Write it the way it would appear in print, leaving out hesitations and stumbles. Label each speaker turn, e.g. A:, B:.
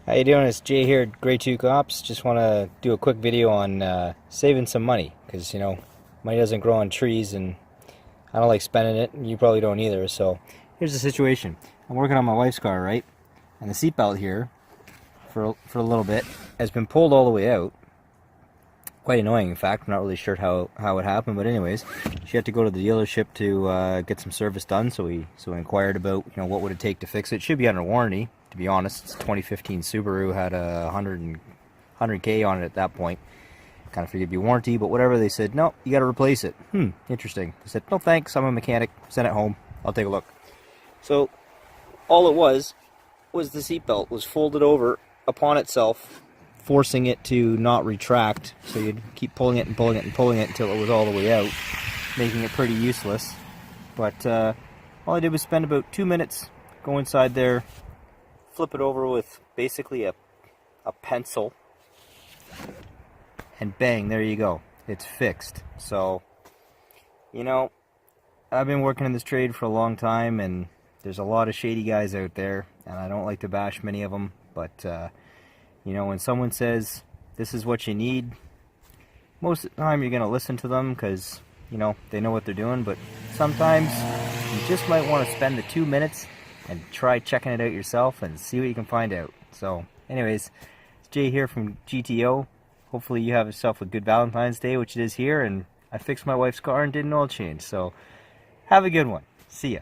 A: How you doing? It's Jay here at Grey 2 Cops. Just want to do a quick video on saving some money, because money doesn't grow on trees, and I don't like spending it, and you probably don't either. So here's the situation. I'm working on my wife's car, right? And the seatbelt here, for a little bit, has been pulled all the way out. Quite annoying, in fact. I'm not really sure how it happened, but anyways, she had to go to the dealership to get some service done. So we inquired about what would it take to fix it. It should be under warranty. To be honest, it's 2015 Subaru, had a 100K on it at that point. Kind of figured it'd be warranty, but whatever. They said, no, you got to replace it. Interesting. I said, no thanks, I'm a mechanic. Send it home. I'll take a look. So all it was the seatbelt was folded over upon itself, forcing it to not retract. So you'd keep pulling it and pulling it and pulling it until it was all the way out, making it pretty useless. But all I did was spend about 2 minutes, go inside there, flip it over with basically a pencil, and bang, there you go. It's fixed. So, I've been working in this trade for a long time, and there's a lot of shady guys out there, and I don't like to bash many of them, but when someone says this is what you need, most of the time you're going to listen to them because they know what they're doing. But sometimes you just might want to spend the 2 minutes and try checking it out yourself and see what you can find out. So anyways, it's Jay here from GTO. Hopefully you have yourself a good Valentine's Day, which it is here, and I fixed my wife's car and did an oil change. So have a good one. See ya.